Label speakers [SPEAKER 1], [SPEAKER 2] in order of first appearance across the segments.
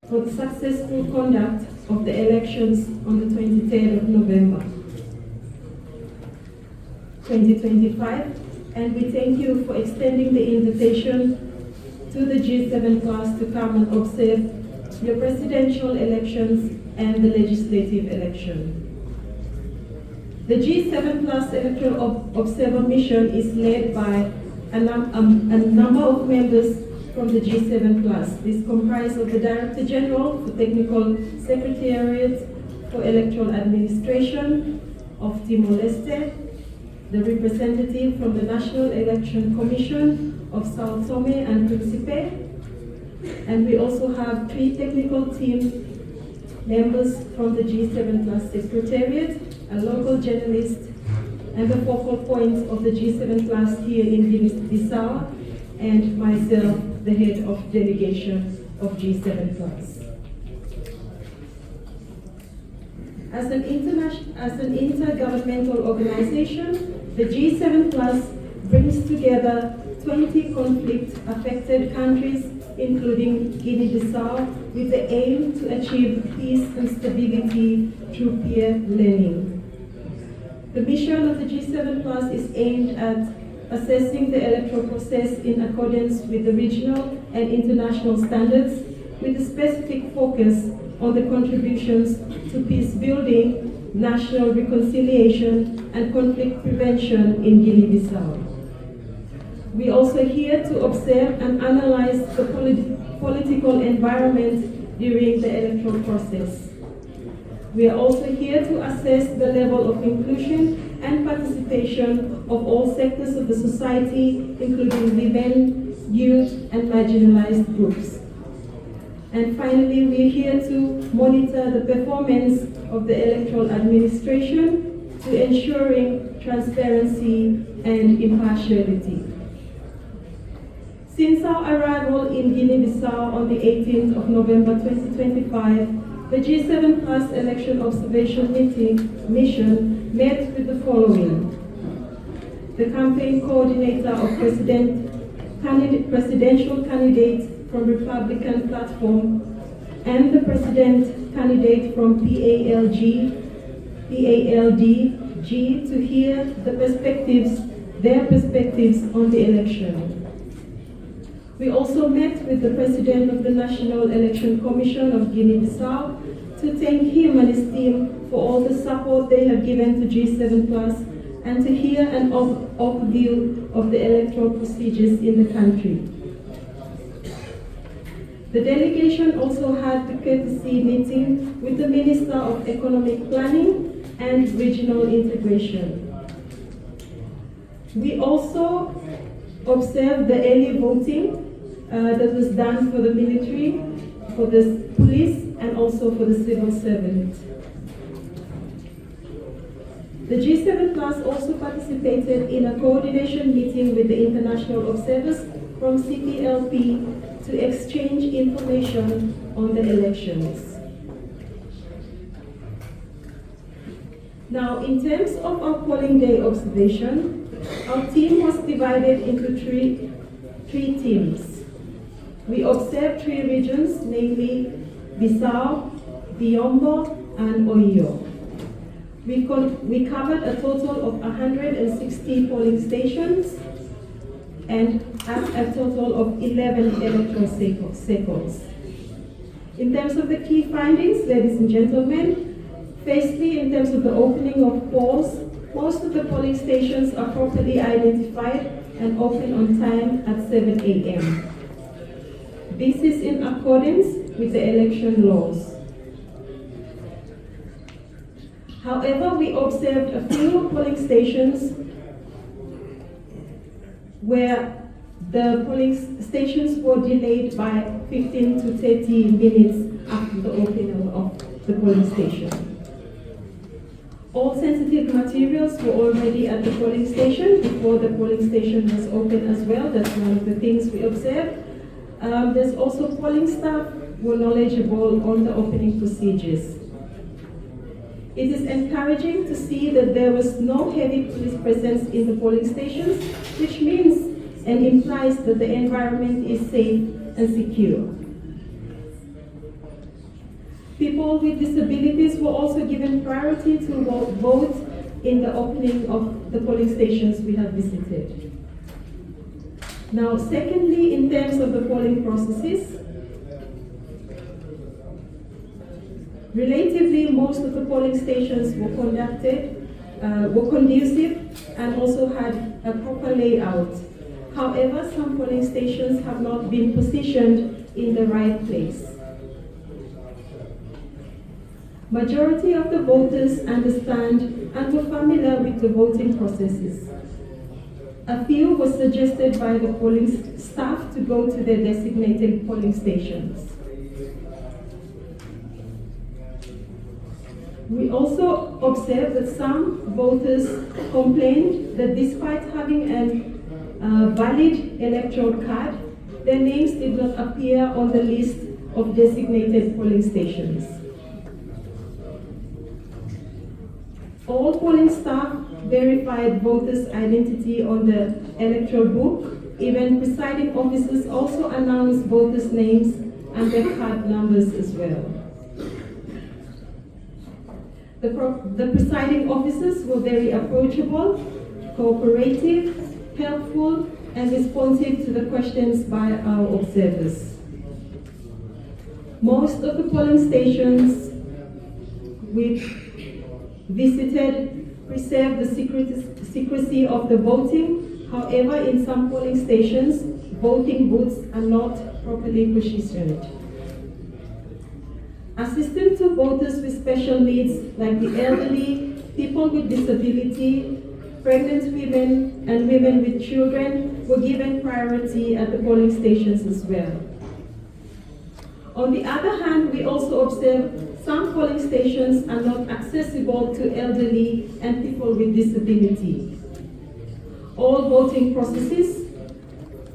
[SPEAKER 1] for the successful conduct of the elections on the 23rd of November 2025, and we thank you for extending the invitation to the G7 class to come and observe your presidential elections and the legislative election. The G7 Plus Electoral Observer Mission is led by a number of members from the G7 Plus. This comprises of the Director General for Technical Secretariat for Electoral Administration of Timor-Leste, the representative from the National Election Commission of Sao Tome and Principe, and we also have 3 technical team members from the G7 Plus Secretariat, a local journalist, and the focal point of the G7 Plus here in Guinea-Bissau, and myself, the head of delegation of G7 Plus. As an intergovernmental organization, the G7 Plus brings together 20 conflict-affected countries, including Guinea-Bissau, with the aim to achieve peace and stability through peer learning. The mission of the G7 Plus is aimed at assessing the electoral process in accordance with the regional and international standards, with a specific focus on the contributions to peace building, national reconciliation, and conflict prevention in Guinea-Bissau. We are also here to observe and analyze the political environment during the electoral process. We are also here to assess the level of inclusion and participation of all sectors of the society, including women, youth, and marginalized groups. And finally, we are here to monitor the performance of the electoral administration to ensuring transparency and impartiality. Since our arrival in Guinea-Bissau on the 18th of November 2025, the G7 Plus Election Observation Mission met with the following: the campaign coordinator of presidential candidate from Republican platform, and the president candidate from PALDG, to hear their perspectives on the election. We also met with the President of the National Election Commission of Guinea-Bissau to thank him and his team for all the support they have given to G7 Plus and to hear an overview of the electoral procedures in the country. The delegation also had the courtesy meeting with the Minister of Economic Planning and Regional Integration. We also observed the early voting that was done for the military, for the police, and also for the civil servant. The G7 Plus also participated in a coordination meeting with the international observers from CPLP to exchange information on the elections. Now, in terms of our polling day observation, our team was divided into three teams. We observed 3 regions, namely Bissau, Biombo, and Oyo. We covered a total of 160 polling stations and a total of 11 electoral circles. In terms of the key findings, ladies and gentlemen, firstly, in terms of the opening of polls, most of the polling stations are properly identified and open on time at 7 a.m. This is in accordance with the election laws. However, we observed a few polling stations where the polling stations were delayed by 15 to 30 minutes after the opening of the polling station. All sensitive materials were already at the polling station before the polling station was open as well. That's one of the things we observed. There's also polling staff who were knowledgeable on the opening procedures. It is encouraging to see that there was no heavy police presence in the polling stations, which means and implies that the environment is safe and secure. People with disabilities were also given priority to vote in the opening of the polling stations we have visited. Now, secondly, in terms of the polling processes, relatively most of the polling stations were conducive and also had a proper layout. However, some polling stations have not been positioned in the right place. Majority of the voters understand and were familiar with the voting processes. A few were suggested by the polling staff to go to their designated polling stations. We also observed that some voters complained that despite having a valid electoral card, their names did not appear on the list of designated polling stations. All polling staff verified voters' identity on the electoral book. Even presiding officers also announced voters' names and their card numbers as well. The presiding officers were very approachable, cooperative, helpful, and responsive to the questions by our observers. Most of the polling stations which visited preserved the secrecy of the voting. However, in some polling stations, voting booths are not properly positioned. Assistance to voters with special needs like the elderly, people with disability, pregnant women, and women with children were given priority at the polling stations as well. On the other hand, we also observed some polling stations are not accessible to elderly and people with disability. All voting processes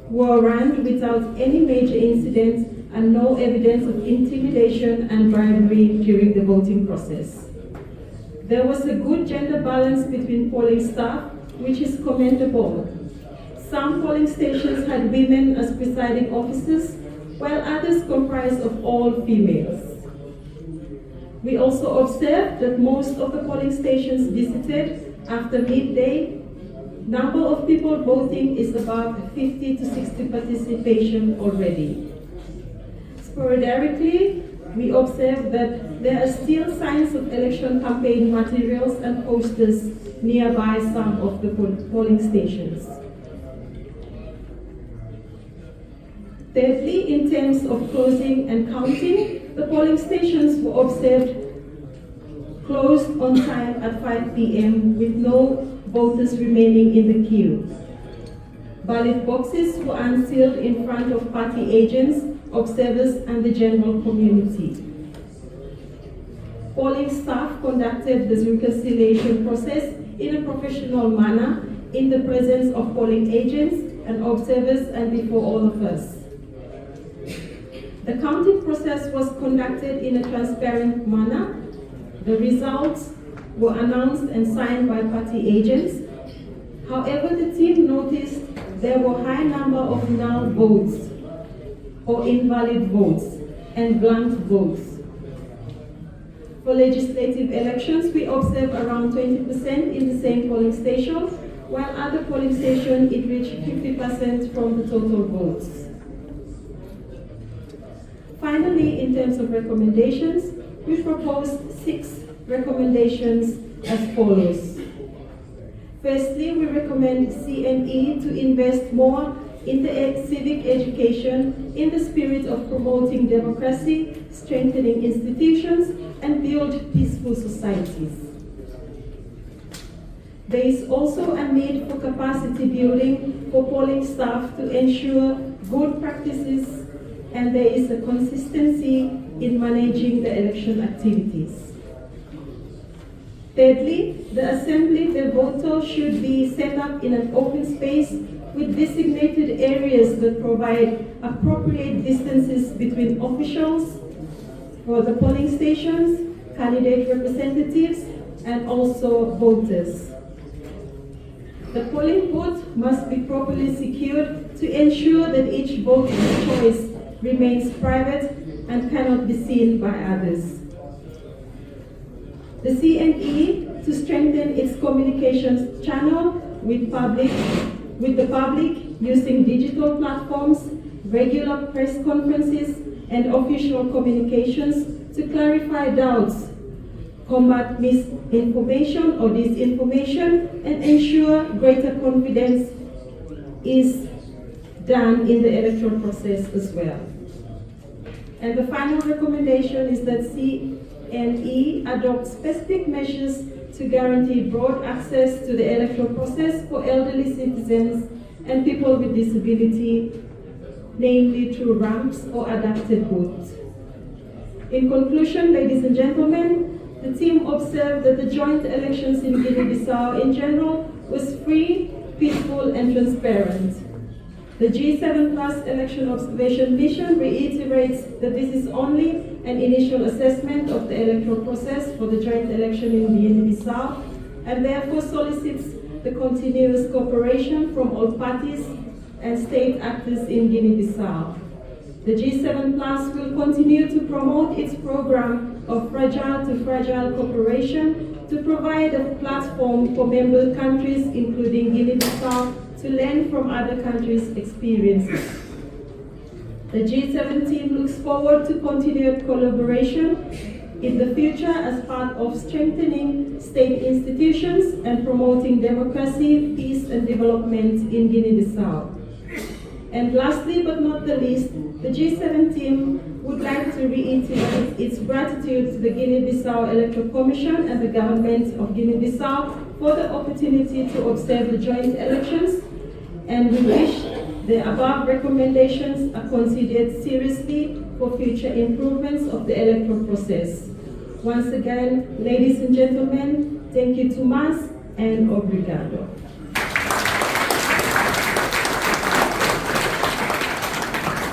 [SPEAKER 1] were run without any major incidents and no evidence of intimidation and bribery during the voting process. There was a good gender balance between polling staff, which is commendable. Some polling stations had women as presiding officers, while others comprised of all females. We also observed that most of the polling stations visited after midday, number of people voting is about 50 to 60 participation already. Sporadically, we observed that there are still signs of election campaign materials and posters nearby some of the polling stations. Thirdly, in terms of closing and counting, the polling stations were observed closed on time at 5 p.m. with no voters remaining in the queue. Ballot boxes were unsealed in front of party agents, observers, and the general community. Polling staff conducted the reconciliation process in a professional manner in the presence of polling agents and observers and before all of us. The counting process was conducted in a transparent manner. The results were announced and signed by party agents. However, the team noticed there were a high number of null votes or invalid votes and blank votes. For legislative elections, we observed around 20% in the same polling station, while other polling stations it reached 50% from the total votes. Finally, in terms of recommendations, we proposed 6 recommendations as follows. Firstly, we recommend CNE to invest more in the civic education in the spirit of promoting democracy, strengthening institutions, and build peaceful societies. There is also a need for capacity building for polling staff to ensure good practices, and there is a consistency in managing the election activities. Thirdly, the assembly, the voter should be set up in an open space with designated areas that provide appropriate distances between officials for the polling stations, candidate representatives, and also voters. The polling booth must be properly secured to ensure that each voter's choice remains private and cannot be seen by others. The CNE to strengthen its communications channel with the public using digital platforms, regular press conferences, and official communications to clarify doubts, combat misinformation or disinformation, and ensure greater confidence is done in the electoral process as well. And the final recommendation is that CNE adopt specific measures to guarantee broad access to the electoral process for elderly citizens and people with disability, namely through ramps or adapted booths. In conclusion, ladies and gentlemen, the team observed that the joint elections in Guinea-Bissau in general was free, peaceful, and transparent. The G7 Plus Election Observation Mission reiterates that this is only an initial assessment of the electoral process for the joint election in Guinea-Bissau, and therefore solicits the continuous cooperation from all parties and state actors in Guinea-Bissau. The G7 Plus will continue to promote its program of fragile to fragile cooperation to provide a platform for member countries, including Guinea-Bissau, to learn from other countries' experiences. The G7 team looks forward to continued collaboration in the future as part of strengthening state institutions and promoting democracy, peace, and development in Guinea-Bissau. And lastly, but not the least, the G7 team would like to reiterate its gratitude to the Guinea-Bissau Electoral Commission and the government of Guinea-Bissau for the opportunity to observe the joint elections, and we wish the above recommendations are considered seriously for future improvements of the electoral process. Once again, ladies and gentlemen, thank you to mas and obrigado.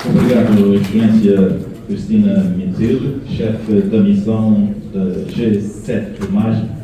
[SPEAKER 2] Obrigado, Excelência Cristina Mintilho, chefe da missão da G7+,